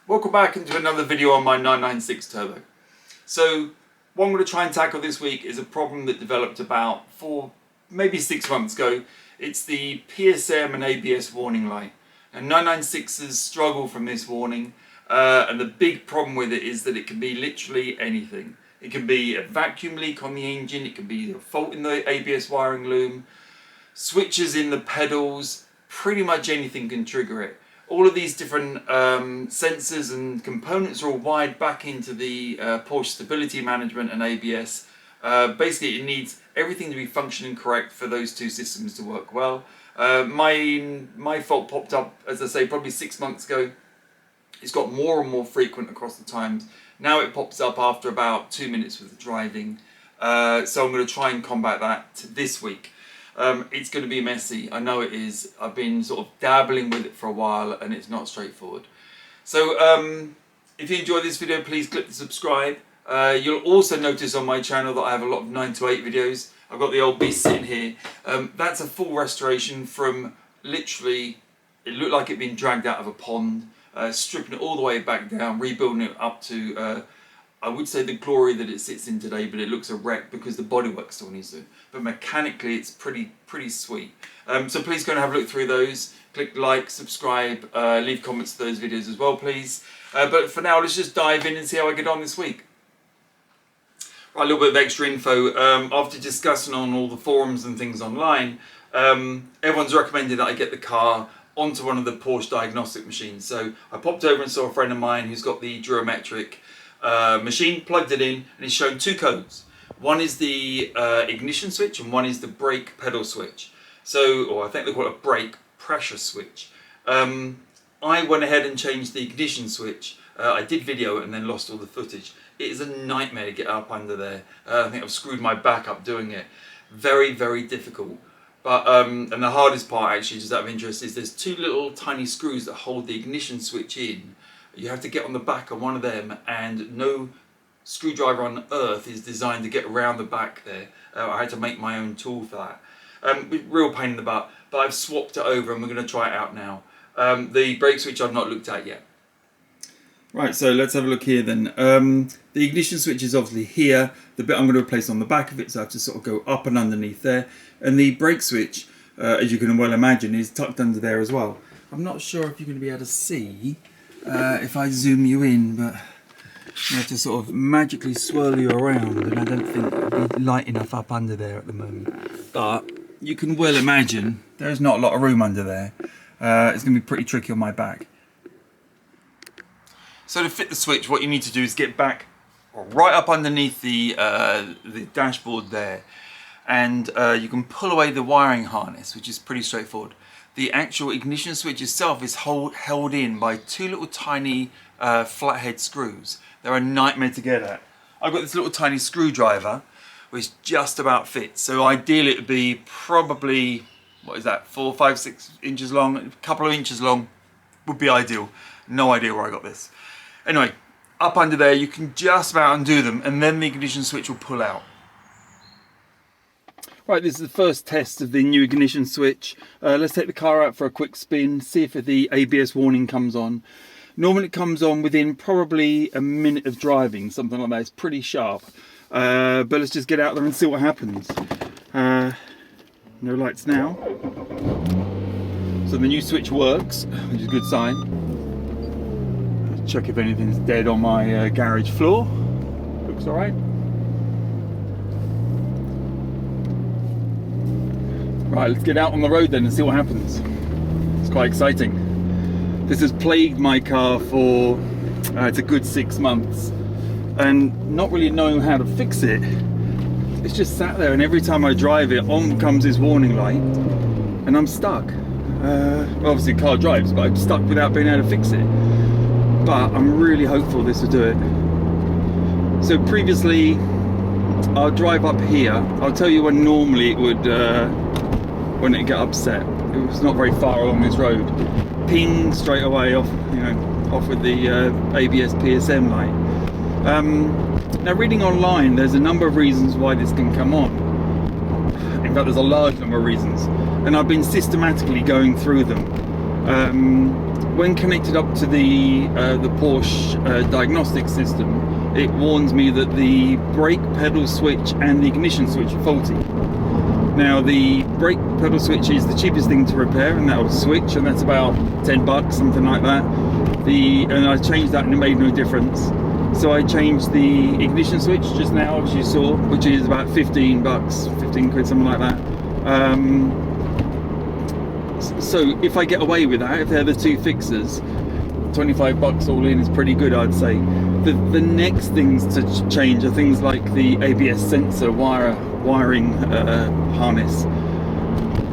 Welcome back into another video on my 996 Turbo. So what I'm going to try and tackle this week is a problem that developed about maybe 6 months ago. It's the PSM and ABS warning light. And 996s struggle from this warning, and the big problem with it is that it can be literally anything. It can be a vacuum leak on the engine, it can be a fault in the ABS wiring loom, switches in the pedals, pretty much anything can trigger it. All of these different sensors and components are all wired back into the Porsche stability management and ABS. Basically it needs everything to be functioning correct for those two systems to work well. My fault popped up, as I say, probably 6 months ago. It's got more and more frequent across the times. Now it pops up after about 2 minutes with the driving. So I'm going to try and combat that this week. It's going to be messy, I know it is. I've been sort of dabbling with it for a while and it's not straightforward. So if you enjoyed this video, please click the subscribe. You'll also notice on my channel that I have a lot of 9 to 8 videos. I've got the old beast sitting here. That's a full restoration from literally, it looked like it'd been dragged out of a pond, stripping it all the way back down, rebuilding it up to I would say the glory that it sits in today, but it looks a wreck because the bodywork still needs to. But mechanically, it's pretty sweet. So please go and have a look through those. Click like, subscribe, leave comments to those videos as well, please. But for now, let's just dive in and see how I get on this week. Right, a little bit of extra info. After discussing on all the forums and things online, everyone's recommended that I get the car onto one of the Porsche diagnostic machines. So I popped over and saw a friend of mine who's got the durometric machine, plugged it in, and it's shown 2 codes. One is the ignition switch and one is the brake pedal switch. So, or I think they call it a brake pressure switch. I went ahead and changed the ignition switch. I did video it and then lost all the footage. It is a nightmare to get up under there. I think I've screwed my back up doing it. Very, very difficult. But and the hardest part, actually, just out of interest, is there's 2 little tiny screws that hold the ignition switch in. You have to get on the back of one of them, and no screwdriver on earth is designed to get around the back there. I had to make my own tool for that. Real pain in the butt, but I've swapped it over and we're going to try it out now. The brake switch I've not looked at yet. Right, so let's have a look here then. The ignition switch is obviously here. The bit I'm going to replace on the back of it, so I have to sort of go up and underneath there. And the brake switch, as you can well imagine, is tucked under there as well. I'm not sure if you're going to be able to see if I zoom you in, but I have to sort of magically swirl you around, and I don't think it'll be light enough up under there at the moment. But you can well imagine there's not a lot of room under there. It's going to be pretty tricky on my back. So to fit the switch, what you need to do is get back right up underneath the dashboard there, and you can pull away the wiring harness, which is pretty straightforward. The actual ignition switch itself is held in by 2 little tiny flathead screws. They're a nightmare to get at. I've got this little tiny screwdriver which just about fits. So ideally it would be probably, what is that, 4, 5, 6 inches long, a couple of inches long would be ideal. No idea where I got this. Anyway, up under there you can just about undo them, and then the ignition switch will pull out. Right, this is the first test of the new ignition switch. Let's take the car out for a quick spin, see if the ABS warning comes on. Normally it comes on within probably a minute of driving, something like that. It's pretty sharp. But let's just get out there and see what happens. No lights now. So the new switch works, which is a good sign. Let's check if anything's dead on my garage floor. Looks alright. Right, let's get out on the road then and see what happens. It's quite exciting. This has plagued my car for it's a good 6 months, and not really knowing how to fix it. It's just sat there, and every time I drive it, on comes this warning light, and I'm stuck. Well, obviously the car drives, but I'm stuck without being able to fix it. But I'm really hopeful this will do it. So previously, I'll drive up here. I'll tell you when normally it would. When it get upset, it was not very far along this road. Ping straight away off, off with the ABS PSM light. Now, reading online, there's a number of reasons why this can come on. In fact, there's a large number of reasons, and I've been systematically going through them. When connected up to the Porsche diagnostic system, it warns me that the brake pedal switch and the ignition switch are faulty. Now the brake pedal switch is the cheapest thing to repair, and that will switch, and that's about 10 bucks, something like that. And I changed that and it made no difference. So I changed the ignition switch just now, as you saw, which is about 15 bucks, 15 quid, something like that. So if I get away with that, if they're the two fixes, 25 bucks all in is pretty good, I'd say. The next things to change are things like the ABS sensor wiring harness,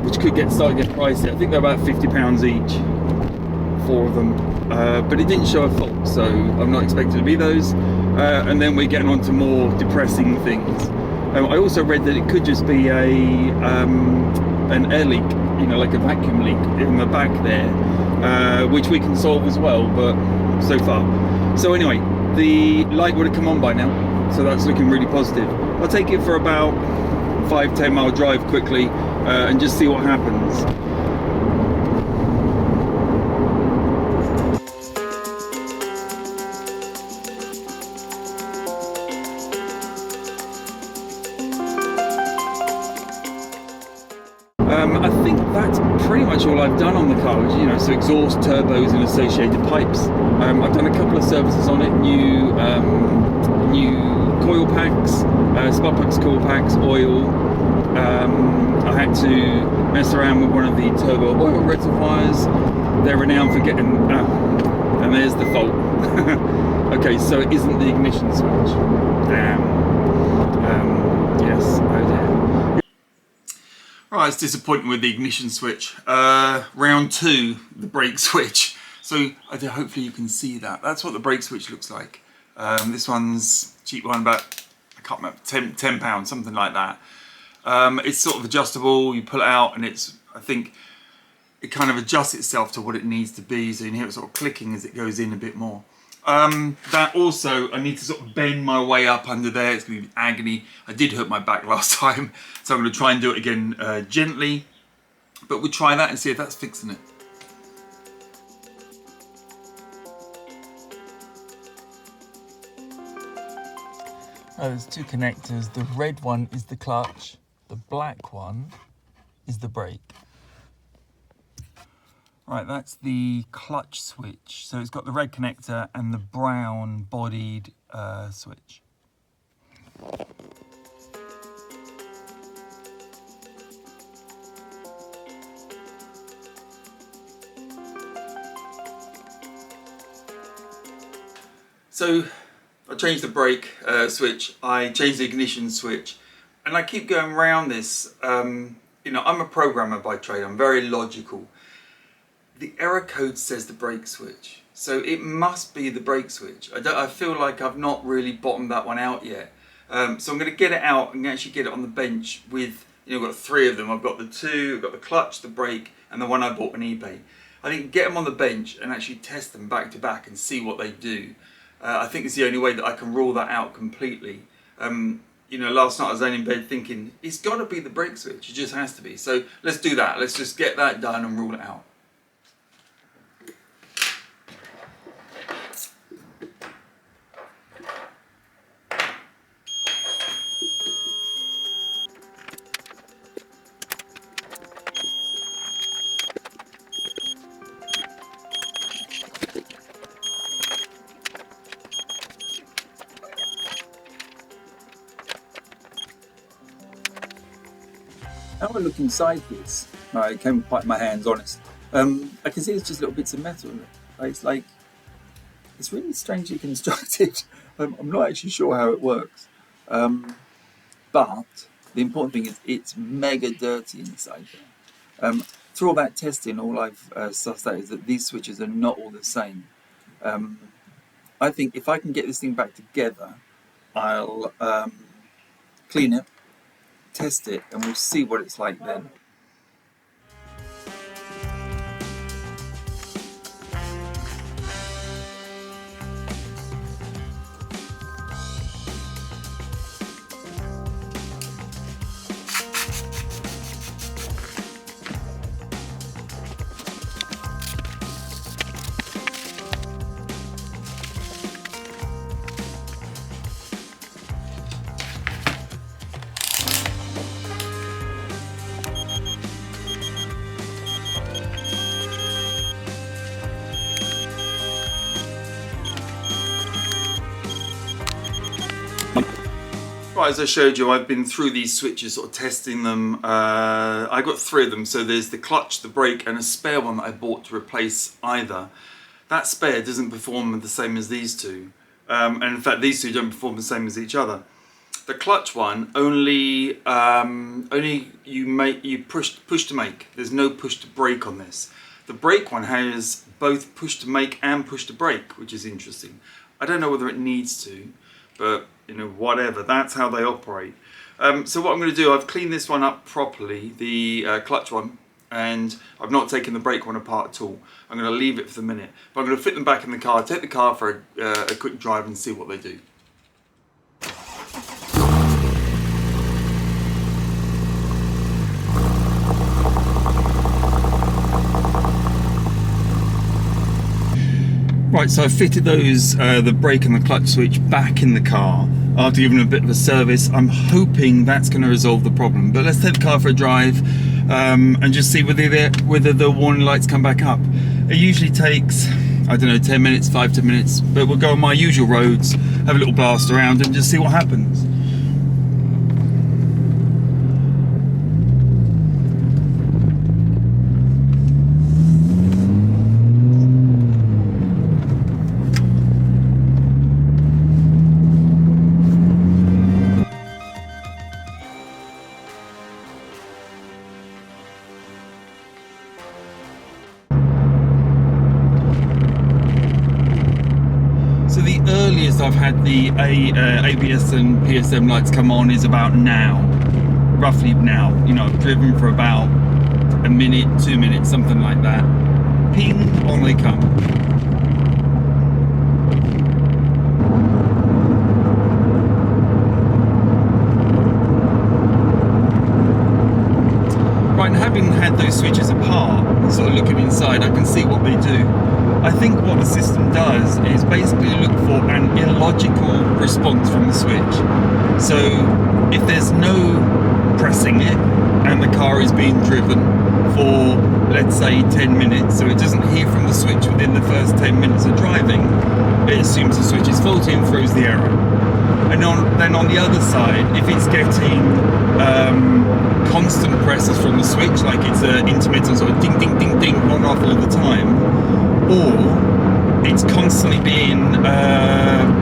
which could start to get pricey. I think they're about £50 each, 4 of them. But it didn't show a fault, so I'm not expecting to be those. And then we're getting on to more depressing things. I also read that it could just be an air leak, you know, like a vacuum leak in the back there, which we can solve as well, but so far. So anyway, the light would have come on by now, so that's looking really positive. I'll take it for about 5-10 mile drive quickly and just see what happens. I think that's pretty much all I've done on the car, you know, so exhaust, turbos and associated pipes. I've done a couple of services on it, new coil packs, spark plugs, coil packs, oil. I had to mess around with one of the turbo oil rectifiers. They're renowned for getting, and there's the fault. Okay, so it isn't the ignition switch. Damn. Yes, oh dear. Right, it's disappointing with the ignition switch. Round 2, the brake switch. So hopefully you can see that. That's what the brake switch looks like. This one's a cheap one, about, I can't remember, £10, something like that. It's sort of adjustable. You pull it out and it's, I think, it kind of adjusts itself to what it needs to be. So you can hear it sort of clicking as it goes in a bit more. That also, I need to sort of bend my way up under there. It's going to be agony. I did hurt my back last time, so I'm going to try and do it again gently. But we'll try that and see if that's fixing it. There's 2 connectors. The red one is the clutch. The black one is the brake. Right, that's the clutch switch. So it's got the red connector and the brown bodied switch. So I changed the brake switch, I changed the ignition switch, and I keep going around this. You know, I'm a programmer by trade, I'm very logical. The error code says the brake switch, so it must be the brake switch. I feel like I've not really bottomed that one out yet. So I'm going to get it out and actually get it on the bench with, you know, I've got 3 of them. I've got the 2, I've got the clutch, the brake, and the one I bought on eBay. I think get them on the bench and actually test them back to back and see what they do. I think it's the only way that I can rule that out completely. You know, last night I was laying in bed thinking, it's got to be the brake switch, it just has to be. So let's do that, let's just get that done and rule it out. Now I look inside this, I can't quite my hands honest, I can see it's just little bits of metal. It's like, it's really strangely constructed. I'm not actually sure how it works. But the important thing is it's mega dirty inside there. Through all that testing, all I've sussed out is that these switches are not all the same. I think if I can get this thing back together, I'll clean it, test it, and we'll see what it's like then. Right, as I showed you, I've been through these switches, sort of testing them. I got 3 of them, so there's the clutch, the brake, and a spare one that I bought to replace either. That spare doesn't perform the same as these two, and in fact these two don't perform the same as each other. The clutch one only you push to make. There's no push to brake on this. The brake one has both push to make and push to brake, which is interesting. I don't know whether it needs to, but you know, whatever, that's how they operate. So what I'm going to do, I've cleaned this one up properly, the clutch one, and I've not taken the brake one apart at all. I'm going to leave it for the minute, but I'm going to fit them back in the car, take the car for a quick drive and see what they do. Right, so I fitted those, the brake and the clutch switch back in the car after giving them a bit of a service. I'm hoping that's going to resolve the problem. But let's take the car for a drive and just see whether the warning lights come back up. It usually takes, I don't know, 10 minutes, 5-10 minutes, but we'll go on my usual roads, have a little blast around and just see what happens. So the earliest I've had the ABS and PSM lights come on is about now, roughly now. You know, I've driven for about a minute, 2 minutes, something like that. Ping, on they come. Right, and having had those switches apart, sort of looking inside, I can see what they do. I think what the system does is basically look for an illogical response from the switch. So if there's no pressing it and the car is being driven for, let's say, 10 minutes, so it doesn't hear from the switch within the first 10 minutes of driving, it assumes the switch is faulty and throws the error. And then on the other side, if it's getting constant presses from the switch, like it's an intermittent sort of ding, ding, ding, ding on off all the time, or it's constantly being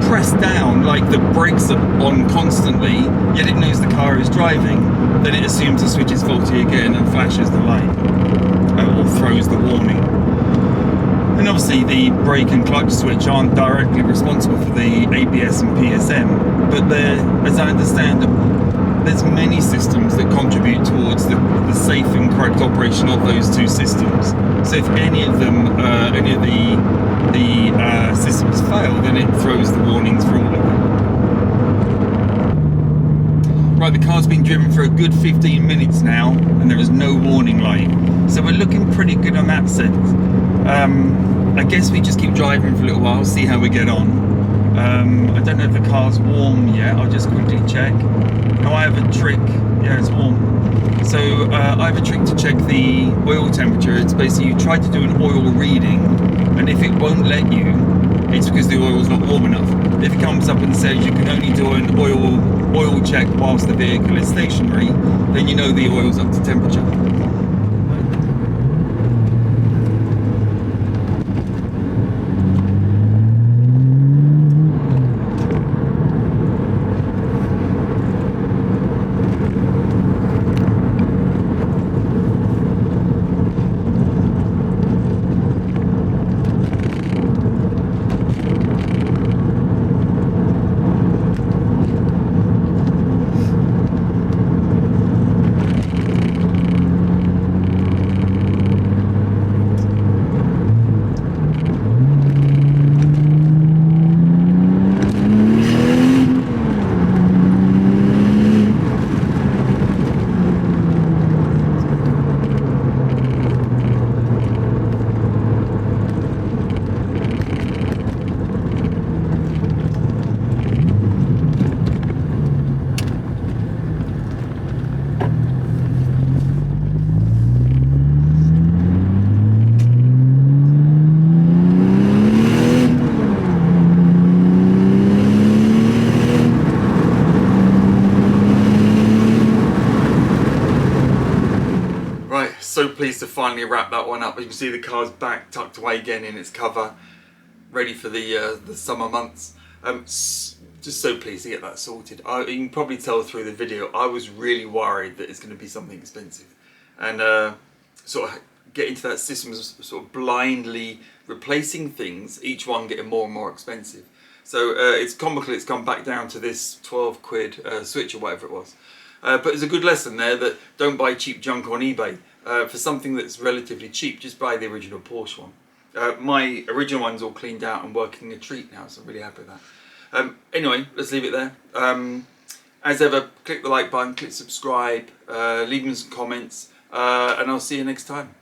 pressed down, like the brakes are on constantly, yet it knows the car is driving, then it assumes the switch is faulty again and flashes the light, or throws the warning. And obviously the brake and clutch switch aren't directly responsible for the ABS and PSM, but as I understand it, there's many systems that contribute towards the safe and correct operation of those two systems. So if any of them, any of the systems fail, then it throws the warnings for all of them. Right, the car's been driven for a good 15 minutes now, and there is no warning light. So we're looking pretty good on that sense. I guess we just keep driving for a little while, see how we get on. I don't know if the car's warm yet, I'll just quickly check. Oh, I have a trick, yeah, it's warm. So I have a trick to check the oil temperature. It's basically you try to do an oil reading, and if it won't let you, it's because the oil's not warm enough. If it comes up and says you can only do an oil check whilst the vehicle is stationary, then you know the oil's up to temperature. so pleased to finally wrap that one up. You can see the car's back tucked away again in its cover, ready for the summer months. Just so pleased to get that sorted. You can probably tell through the video, I was really worried that it's going to be something expensive, and sort of get into that system of sort of blindly replacing things, each one getting more and more expensive. So it's comical it's come back down to this 12 quid switch or whatever it was. But it's a good lesson there that don't buy cheap junk on eBay. For something that's relatively cheap, just buy the original Porsche one. My original one's all cleaned out and working a treat now, so I'm really happy with that. Anyway, let's leave it there. As ever, click the like button, click subscribe, leave me some comments, and I'll see you next time.